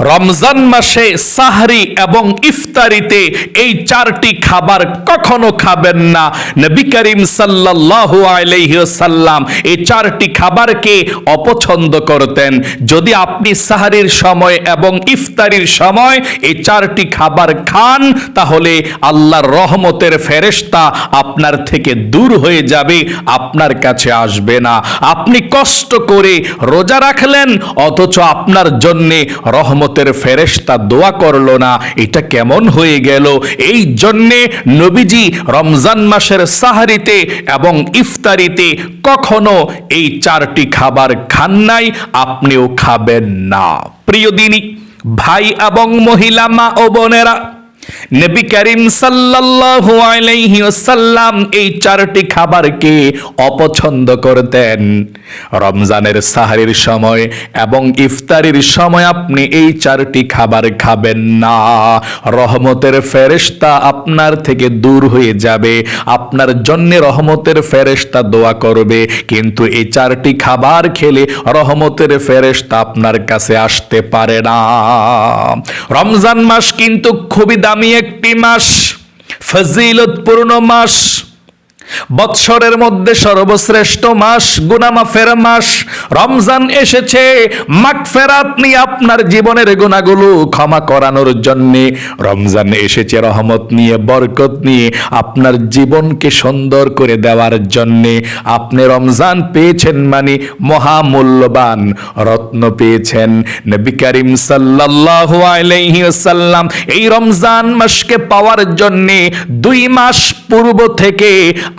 রমজান মাসে সাহরি এবং ইফতারিতে এই চারটি খাবার কখনো খাবেন না। নবী করিম সাল্লাল্লাহু আলাইহি ওয়াসাল্লাম এই চারটি খাবারকে অপছন্দ করতেন। যদি আপনি সাহরির সময় এবং ইফতারির সময় এই চারটি খাবার খান, তাহলে আল্লাহর রহমতের ফেরেশতা আপনার থেকে দূর হয়ে যাবে, আপনার কাছে আসবে না। আপনি কষ্ট করে রোজা রাখলেন, অথচ আপনার জন্যে রহমতের ফেরেশতা দোয়া করলো না, এটা কেমন হয়ে গেল? এই জন্যে নবীজি রমজান মাসের সাহরিতে এবং ইফতারিতে কখনো এই চারটি খাবার খান নাই, আপনিও খাবেন না। প্রিয় দিনী ভাই এবং মহিলা মা ও বোনেরা, নবী করিম সাল্লাল্লাহু আলাইহি ওয়াসাল্লাম এই চারটি খাবারকে অপছন্দ করতেন। রমজানের সাহরির সময় এবং ইফতারির সময় আপনি এই চারটি খাবার খাবেন না। রহমতের ফেরেশতা আপনার থেকে দূর হয়ে যাবে, আপনার জন্য রহমতের ফেরেশতা দোয়া করবে, কিন্তু এই চারটি খাবার খেলে রহমতের ফেরেশতা আপনার কাছে আসতে পারে না। রমজান মাস কিন্তু খুবই দামি একটি মাস, ফজিলতপূর্ণ মাস, বৎসরের মধ্যে সর্বশ্রেষ্ঠ মাস, গুনাহ মাফের মাস। রমজান এসেছে মাগফিরাত নিয়ে, আপনার জীবনের গুনাহগুলো ক্ষমা করানোর জন্য। রমজান এসেছে রহমত নিয়ে, বরকত নিয়ে, আপনার জীবনকে সুন্দর করে দেওয়ার জন্য। আপনি রমজান পেয়েছেন মানে মহামূল্যবান রত্ন পেয়েছেন। নবী করিম সাল্লাল্লাহু আলাইহি ওয়াসাল্লাম এই রমজান মাসকে পাওয়ার জন্য 2 মাস পূর্ব থেকে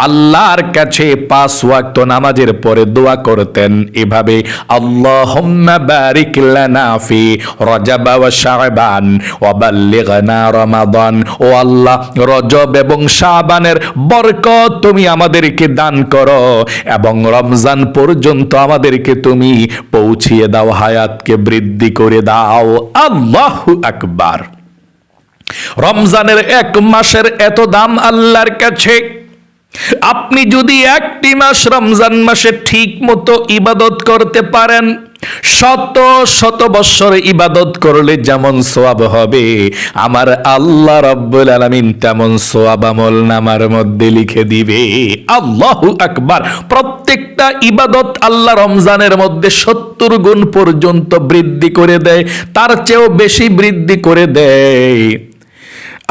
আল্লাহর কাছে 5 ওয়াক্ত নামাজের পরে দোয়া করতেন এভাবে: আল্লাহুম্মা বারিক লানা ফি রজব ওয়া শাবান ওয়া বাল্লিগনা রমাদান। ও আল্লাহ, রজব এবং শাবানের বরকত তুমি আমাদেরকে দান করো এবং রমজান পর্যন্ত আমাদেরকে তুমি পৌঁছিয়ে দাও, হায়াতকে বৃদ্ধি করে দাও। আল্লাহু আকবার। রমজানের 1 মাসের এত দাম আল্লাহর কাছে। আপনি যদি 1টি মাস রমজান মাসে ঠিক মতো ইবাদত করতে পারেন, শত শত বৎসর ইবাদত করলে যেমন সওয়াব হবে, আমার আল্লাহ রাব্বুল আলামিন তেমন সওয়াব আমলনামার মধ্যে লিখে দিবে। আল্লাহু আকবার। প্রত্যেকটা ইবাদত আল্লাহ রমজানের মধ্যে 70 গুণ পর্যন্ত বৃদ্ধি করে দেয়, তার চেয়েও বেশি বৃদ্ধি করে দেয়।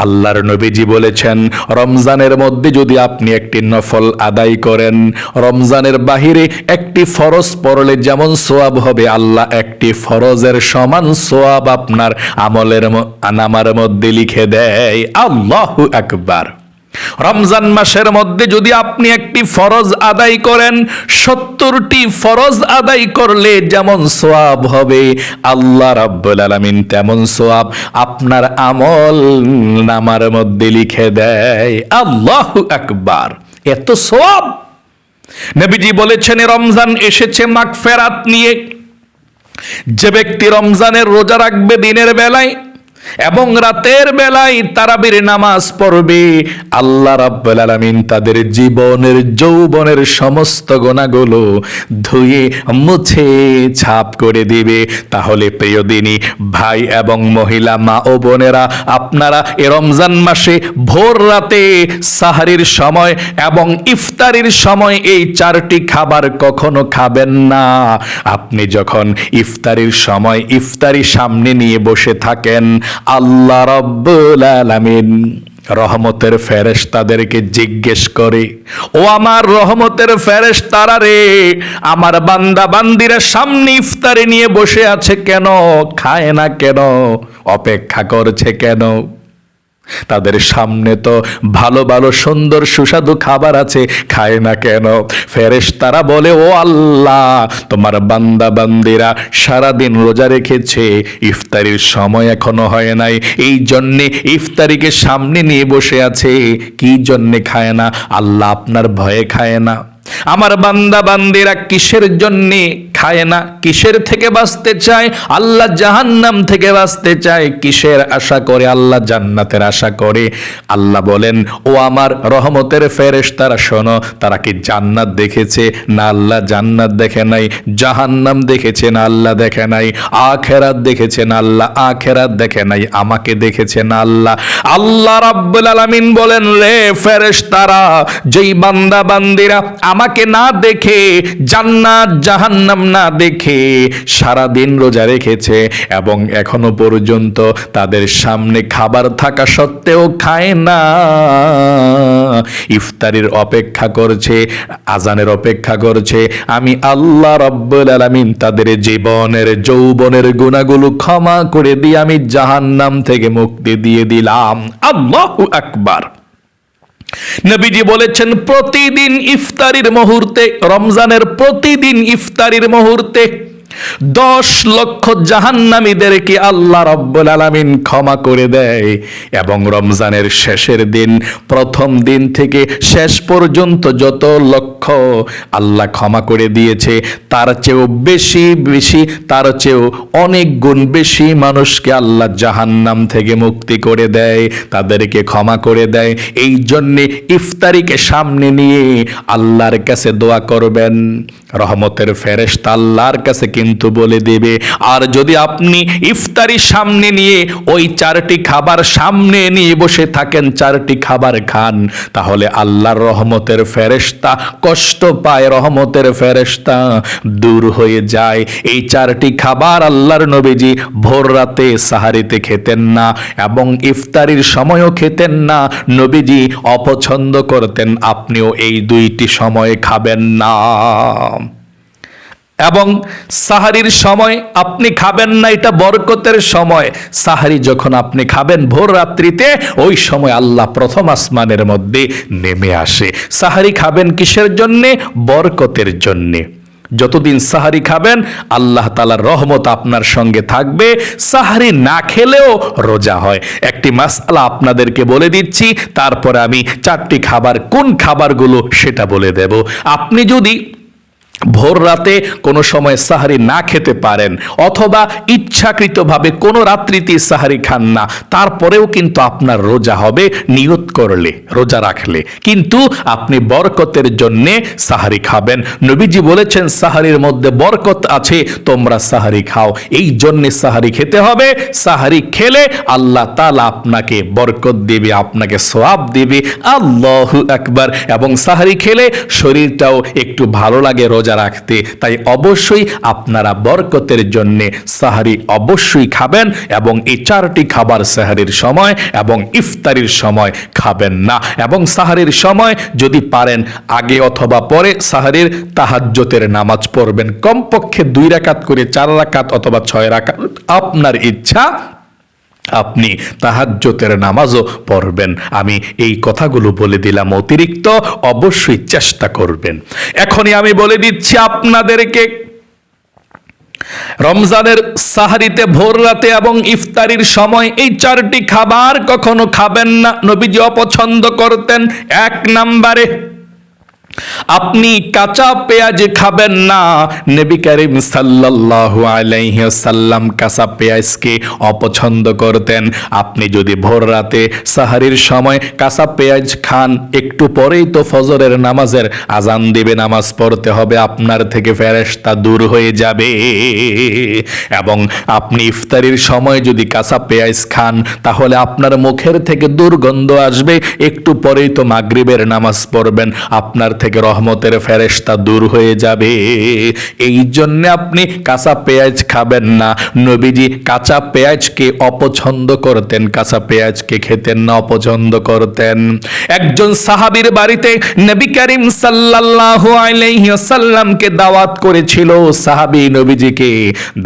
আল্লাহর নবীজি বলেছেন, রমজানের মধ্যে যদি আপনি একটি নফল আদায় করেন, রমজানের বাহিরে একটি ফরজ পড়লে যেমন সওয়াব হবে, আল্লাহ একটি ফরজের সমান সওয়াব আপনার আমলের নামার মধ্যে লিখে দেয়। আল্লাহু আকবার। রমজান মাসের মধ্যে যদি আপনি একটি ফরজ আদায় করেন, 70টি ফরজ আদায় করলে যেমন সওয়াব হবে, আল্লাহ রাব্বুল আলামিন তেমন সওয়াব আপনার আমল নামার মধ্যে লিখে দেয়। আল্লাহু আকবার। এত সওয়াব। নবীজি বলেছেন, রমজান এসেছে মাগফিরাত নিয়ে। যে ব্যক্তি রমজানের রোজা রাখবে দিনের বেলায় এবং রাতের বেলায় তারাবির নামাজ পড়বে, আল্লাহ রাব্বুল আলামিন তাদের জীবনের যৌবনের সমস্ত গুনাহগুলো ধুয়ে মুছে ছাপ করে দিবে। তাহলে প্রিয় দিনী ভাই এবং মহিলা মা ও বোনেরা, আপনারা এই রমজান মাসে ভোর রাতে সাহরির সময় এবং ইফতারির সময় এই 4টি খাবার কখনো খাবেন না। আপনি যখন ইফতারির সময় ইফতারি সামনে নিয়ে বসে থাকেন, আল্লাহ রাব্বুল আলামিন রহমতের ফেরেশতাদেরকে জিজ্ঞেস করে, ও আমার রহমতের ফেরেশতারা রে, আমার বান্দা বান্দিরা সামনে ইফতারি নিয়ে বসে আছে কেন? খায় না কেন? অপেক্ষা করছে কেন? তাদের সামনে তো ভালো ভালো সুন্দর সুস্বাদু খাবার আছে, খায় না কেন? ফেরেশতারা বলে, ও আল্লাহ, তোমার বান্দা বান্দিরা সারাদিন রোজা রেখেছে, ইফতারির সময় এখনো হয় নাই, এই জন্যে ইফতারিকে সামনে নিয়ে বসে আছে। কি জন্যে খায় না? আল্লাহ আপনার ভয়ে খায় না। আমার বান্দা বান্দিরা কিসের জন্যে খায় না, কিসের থেকে বাঁচতে চায়? আল্লাহ জাহান্নাম থেকে বাঁচতে চায়। কিসের আশা করে? আল্লাহ জান্নাতের আশা করে। আল্লাহ বলেন, ও আমার রহমতের ফেরেশতারা শোনো, তারা কি জান্নাত দেখেছে? না, আল্লাহ জান্নাত দেখে নাই। জাহান্নাম দেখেছে? না, আল্লাহ দেখে নাই। আখিরাত দেখেছে? না, আল্লাহ আখিরাত দেখে নাই। আমাকে দেখেছে? না, আল্লাহ। আল্লাহ রাব্বুল আলামিন বলেন, রে ফেরেশতারা, যেই বান্দা বান্দিরা আমাকে না দেখে, জান্নাত জাহান্নাম না দেখে সারা দিন রোজা রেখেছে এবং এখনো পর্যন্ত তাদের সামনে খাবার থাকা সত্ত্বেও খায় না, ইফতারির অপেক্ষা করছে, আজানের অপেক্ষা করছে, আমি আল্লাহ রাব্বুল আলামিন তাদের জীবনের যৌবনের গুনাহগুলো ক্ষমা করে দিয়ে আমি জাহান্নাম থেকে মুক্তি দিয়ে দিলাম। আল্লাহু আকবার। নবীজি বলেছেন, প্রতিদিন ইফতারির মুহূর্তে, রমজানের প্রতিদিন ইফতারির মুহূর্তে 10 লক্ষ জাহান্নামীদেরকে আল্লাহ রাব্বুল আলামিন ক্ষমা করে দেয় এবং রমজানের শেষের দিন, প্রথম দিন থেকে শেষ পর্যন্ত যত লক্ষ আল্লাহ ক্ষমা করে দিয়েছে, তার চেয়েও বেশি বেশি, তার চেয়েও অনেক গুণ বেশি মানুষকে আল্লাহ জাহান্নাম থেকে মুক্তি করে দেয়, তাদেরকে ক্ষমা করে দেয়। এই জন্যে ইফতারিকে সামনে নিয়ে আল্লাহর কাছে দোয়া করবেন। রহমতের ফেরেশতা আল্লাহর কাছে কিন্তু বলে দেবে। আর যদি আপনি ইফতারি সামনে নিয়ে ওই 4টি খাবার সামনে নিয়ে বসে থাকেন, 4টি খাবার খান, তাহলে আল্লাহর রহমতের ফেরেশতা কষ্ট পায়, রহমতের ফেরেশতা দূর হয়ে যায়। এই 4টি খাবার আল্লাহর নবীজি ভোর রাতে সাহারিতে খেতেন না এবং ইফতারির সময়ও খেতেন না। নবীজি অপছন্দ করতেন আপনিও এই 2টি সময়ে খাবেন না। এবং সাহারির সময় আপনি খাবেন না, এটা বরকতের সময়। সাহারি যখন আপনি খাবেন ভোর রাত্রিতে, ওই সময় আল্লাহ প্রথম আসমানের মধ্যে নেমে আসে। সাহারি খাবেন কিসের জন্যে? বরকতের জন্যে। যতদিন সাহারি খাবেন আল্লাহ তাআলার রহমত আপনার সঙ্গে থাকবে। সাহারি না খেলেও রোজা হয়। একটি মাসআলা আপনাদেরকে বলে দিচ্ছি, তারপরে আমি 4টি খাবার, কোন খাবারগুলো সেটা বলে দেব। আপনি যদি ভোর রাতে কোনো সময় সাহারি না খেতে পারেন অথবা ইচ্ছাকৃতভাবে কোনো রাত্রিতে সাহারি খান না, তারপরেও কিন্তু আপনার রোজা হবে নিয়ত করলে, রোজা রাখলে। কিন্তু আপনি বরকতের জন্যে সাহারি খাবেন। নবীজি বলেছেন সাহারির মধ্যে বরকত আছে, তোমরা সাহারি খাও। এই জন্যে সাহারি খেতে হবে। সাহারি খেলে আল্লাহ তাআলা আপনাকে বরকত দিবে, আপনাকে সওয়াব দিবে। আল্লাহু আকবার। এবং সাহারি খেলে শরীরটাও একটু ভালো লাগে রোজা রাখতে। তাই অবশ্যই আপনারা বরকতের জন্য সাহারি অবশ্যই খাবেন এবং এই 4টি খাবার সাহারির সময় এবং ইফতারির সময় খাবেন না। এবং সাহারির সময় যদি পারেন আগে অথবা পরে সাহারির তাহাজ্জুদের নামাজ পড়বেন, কমপক্ষে 2 রাকাত করে, 4 রাকাত অথবা 6 রাকাত, আপনার ইচ্ছা। আপনি তাহাজ্জুদের নামাজও পড়বেন। আমি এই কথাগুলো বলে দিলাম অতিরিক্ত, অবশ্যই চেষ্টা করবেন। এখনই আমি বলে দিচ্ছি আপনাদেরকে, রমজানের সাহারিতে ভোর রাতে এবং ইফতারির সময় এই 4টি খাবার কখনো খাবেন না। নবীজি অপছন্দ করতেন। 1 নম্বরে আপনি কাঁচা পেঁয়াজ খাবেন না। নবী করিম সাল্লাল্লাহু আলাইহি ওয়াসাল্লাম কাঁচা পেঁয়াজকে অপছন্দ করতেন। আপনি যদি ভোর রাতে সাহারির সময় কাঁচা পেঁয়াজ খান, একটু পরেই তো ফজরের নামাজের আজান দিবে, নামাজ পড়তে হবে, আপনার থেকে ফেরেশতা দূর হয়ে যাবে। এবং আপনি ইফতারির সময় যদি কাঁচা পেঁয়াজ খান, তাহলে আপনার মুখের থেকে দুর্গন্ধ আসবে, একটু পরেই তো মাগরিবের নামাজ পড়বেন, আপনার থেকে রহমতের ফেরেশতা দূর হয়ে যাবে। এই জন্য আপনি কাঁচা পেঁয়াজ খাবেন না। নবীজি কাঁচা পেঁয়াজকে অপছন্দ করতেন, কাঁচা পেঁয়াজকে খেতেন না, অপছন্দ করতেন। একজন সাহাবীর বাড়িতে নবী করিম সাল্লাল্লাহু আলাইহি ওয়াসাল্লামকে দাওয়াত করেছিল। সাহাবী নবীজিকে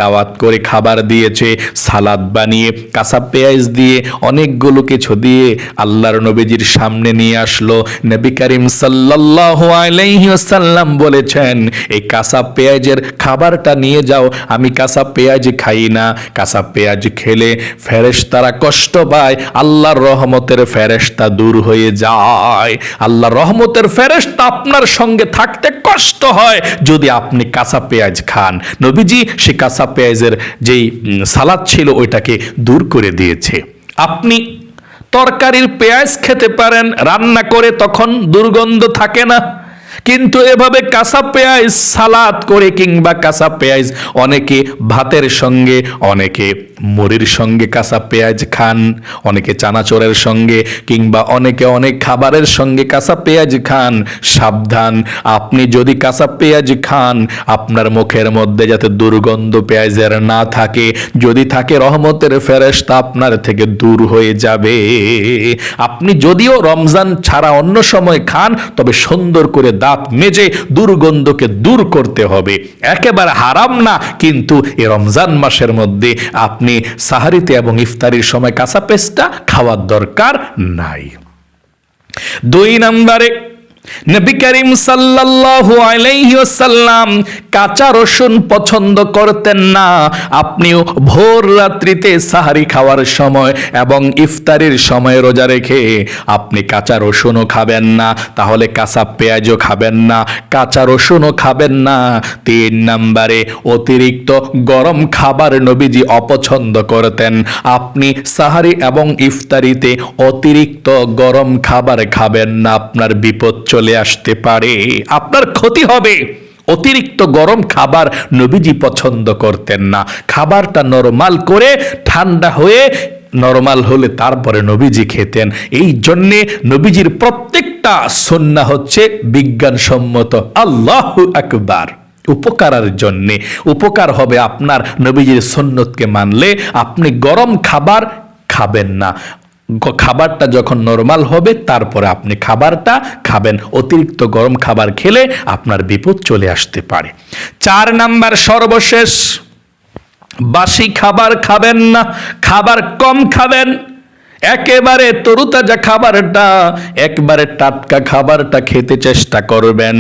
দাওয়াত করে খাবার দিয়েছে, সালাদ বানিয়ে কাঁচা পেঁয়াজ দিয়ে অনেকগুলো কিছু দিয়ে আল্লাহর নবীজির সামনে নিয়ে আসলো। নবী করিম সাল্লাল্লাহু আলাইহি ওয়াসাল্লাম বলেছেন, এই কাঁচা পেঁয়াজের খাবারটা নিয়ে যাও, আমি কাঁচা পেঁয়াজ খাই না, কাঁচা পেঁয়াজ খেলে ফেরেশতারা কষ্ট পায়, আল্লাহর রহমতের ফেরেশতা দূর হয়ে যায়, আল্লাহর রহমতের ফেরেশতা আপনার সঙ্গে থাকতে কষ্ট হয় যদি আপনি কাঁচা পেঁয়াজ খান। নবীজি সে কাঁচা পেঁয়াজের যেই সালাদ ছিল ওইটাকে দূর করে দিয়েছে। আপনি তরকারির পেঁয়াজ খেতে পারেন রান্না করে, তখন দুর্গন্ধ থাকে না, কিন্তু এভাবে কাঁচা পেঁয়াজ সালাদ করে কিংবা কাঁচা পেঁয়াজ অনেকে ভাতের সঙ্গে, অনেকে মুড়ির সঙ্গে কাঁচা পেঁয়াজ খান, অনেকে চানাচুরের সঙ্গে কিংবা অনেকে অনেক খাবারের সঙ্গে কাঁচা পেঁয়াজ খান। সাবধান, আপনি যদি কাঁচা পেঁয়াজ খান আপনার মুখের মধ্যে যাতে দুর্গন্ধ পেঁয়াজের না থাকে, যদি থাকে রহমতের ফেরেশতা আপনার থেকে দূর হয়ে যাবে। আপনি যদিও রমজান ছাড়া অন্য সময় খান, তবে সুন্দর করে দাঁত মেজে দুর্গন্ধকে দূর করতে হবে। একেবারে হারাম না, কিন্তু এই রমজান মাসের মধ্যে আপনি সাহারিতে এবং ইফতারির সময় কাঁচা পেঁয়াজটা খাওয়ার দরকার নাই। 2 নম্বরে নবী করিম সাল্লাল্লাহু আলাইহি ওয়াসাল্লাম কাঁচা রসুন পছন্দ করতেন না। আপনিও ভোর রাত্রিতে সাহারি খাওয়ার সময় এবং ইফতারির সময় রোজা রেখে আপনি কাঁচা রসুনও খাবেন না, তাহলে কাঁচা পেঁয়াজও খাবেন না, কাঁচা রসুনও খাবেন না। 3 নম্বরে অতিরিক্ত গরম খাবার নবীজি অপছন্দ করতেন। আপনি সাহারি এবং ইফতারিতে অতিরিক্ত গরম খাবার খাবেন না, আপনার বিপদ চলে আসতে পারে, আপনার ক্ষতি হবে। অতিরিক্ত গরম খাবার নবীজি পছন্দ করতেন না। খাবারটা নরমাল করে ঠান্ডা হয়ে নরমাল হলে তারপরে নবীজি খেতেন। এই জন্যে নবীজির প্রত্যেকটা সুন্নাহ হচ্ছে বিজ্ঞানসম্মত। আল্লাহু আকবার। উপকারের জন্যে উপকার হবে আপনার নবীজির সুন্নতকে মানলে। আপনি গরম খাবার খাবেন না, খাবারটা যখন নরমাল হবে তারপরে আপনি খাবারটা খাবেন। অতিরিক্ত গরম খাবার খেলে আপনার বিপদ চলে আসতে পারে। 4 নাম্বার সর্বশেষ, বাসি খাবার খাবেন না, খাবার কম খাবেন। একেবারে তরুতাজা খাবারটা, একবারে টাটকা খাবারটা খেতে চেষ্টা করবেন।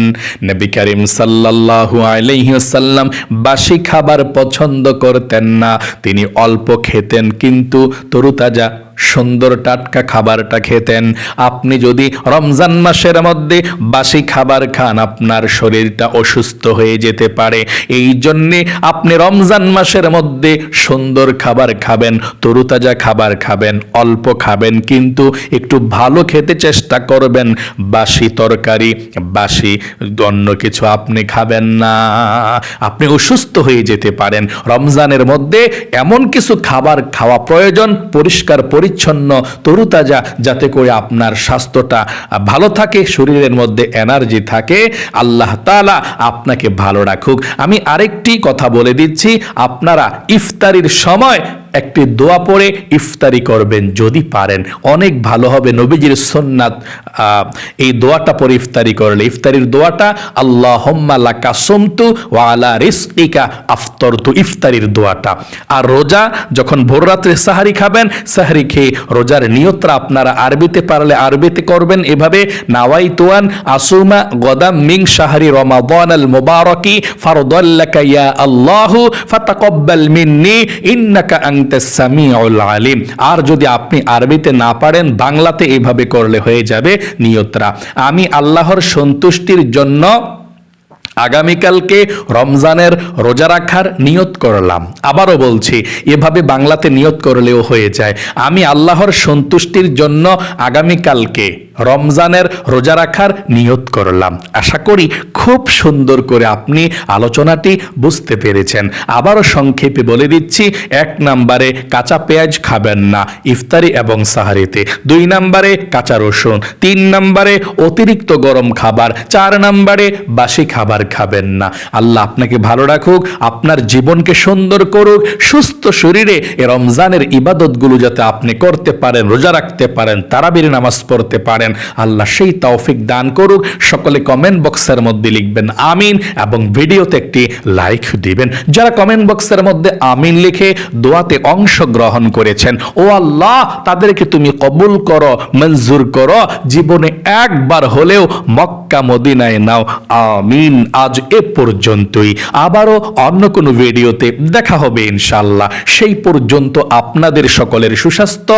নবী করিম সাল্লাল্লাহু আলাইহি ওয়াসাল্লাম বাসি খাবার পছন্দ করতেন না, তিনি অল্প খেতেন কিন্তু তরুতাজা সুন্দর টাটকা খাবারটা খেতেন। আপনি যদি রমজান মাসের মধ্যে বাসি খাবার খান আপনার শরীরটা অসুস্থ হয়ে যেতে পারে। এই জন্যে আপনি রমজান মাসের মধ্যে সুন্দর খাবার খাবেন, তরুতাজা খাবার খাবেন, অল্প খাবেন কিন্তু একটু ভালো খেতে চেষ্টা করবেন। বাসি তরকারি, বাসি অন্য কিছু আপনি খাবেন না, আপনি অসুস্থ হয়ে যেতে পারেন। রমজানের মধ্যে এমন কিছু খাবার খাওয়া প্রয়োজন পরিষ্কার পরিচ্ছন্ন তরুতাজা, যাতে করে আপনার স্বাস্থ্যটা ভালো থাকে, শরীরের মধ্যে এনার্জি থাকে। আল্লাহ তাআলা আপনাকে ভালো রাখুক। আমি আরেকটি কথা বলে দিচ্ছি, আপনারা ইফতারির সময় একটি দোয়া পড়ে ইফতারি করবেন যদি পারেন, অনেক ভালো হবে। নবীজির সুন্নাত এই দোয়াটা পড়ে ইফতারি করলে, ইফতারির দোয়াটা আল্লাহুম্মা লাকা সুমতু ওয়া আলা রিজকিকা আফতারতু, ইফতারির দোয়াটা। আর রোজা যখন ভোর রাত্রে সাহারি খাবেন, সাহারি খেয়ে রোজার নিয়তটা আপনারা আরবিতে পারলে আরবিতে করবেন এভাবে, নাওয়াইতুয়ান আসুমা গদাম মিন শাহরি রমাদানাল মুবারাকি ফারদাল্লাকা ইয়া আল্লাহু ফাতাকাব্বাল মিন্নি ইন্নাকা আনতাস সামিউল আলিম। আর যদি আপনি আরবিতে না পারেন বাংলাতে এইভাবে করলে হয়ে যাবে নিয়তরা, আমি আল্লাহর সন্তুষ্টির জন্য আগামীকালকে রমজানের রোজা রাখার নিয়ত করলাম। আবারও বলছি, এভাবে বাংলাতে নিয়ত করলেও হয়ে যায়। আমি আল্লাহর সন্তুষ্টির জন্য আগামীকালকে রমজানের রোজা রাখার নিয়ত করলাম। আশা করি খুব সুন্দর করে আপনি আলোচনাটি বুঝতে পেরেছেন। আবারও সংক্ষেপে বলে দিচ্ছি, 1 নম্বরে কাঁচা পেঁয়াজ খাবেন না ইফতারি এবং সাহারিতে, 2 নম্বরে কাঁচা রসুন, 3 নম্বরে অতিরিক্ত গরম খাবার, 4 নম্বরে বাসি খাবার খাবেন না। আল্লাহ আপনাকে ভালো রাখুক, আপনার জীবনকে সুন্দর করুক, সুস্থ শরীরে এ রমজানের ইবাদতগুলো যাতে আপনি করতে পারেন, রোজা রাখতে পারেন, তারাবির নামাজ পড়তে পারেন, আল্লাহ সেই তৌফিক দান করুক। সকলে কমেন্ট বক্সের মধ্যে লিখবেন আমিন এবং ভিডিওতে একটি লাইক দিবেন। যারা কমেন্ট বক্সের মধ্যে আমিন লিখে দোয়াতে অংশগ্রহণ করেছেন, ও আল্লাহ তাদেরকে তুমি কবুল করো, মঞ্জুর করো, জীবনে একবার হলেও মক্কা মদিনায় নাও। আমিন। আজ এ পর্যন্তই, আবারও অন্য কোনো ভিডিওতে দেখা হবে ইনশাআল্লাহ। সেই পর্যন্ত আপনাদের সকলের সুস্বাস্থ্য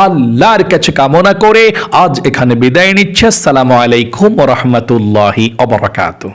আল্লাহর কাছে কামনা করে আজ এখানে বিদায় নিচ্ছে। আসসালামু আলাইকুম ওয়া রাহমাতুল্লাহি ওয়া বারাকাতুহু।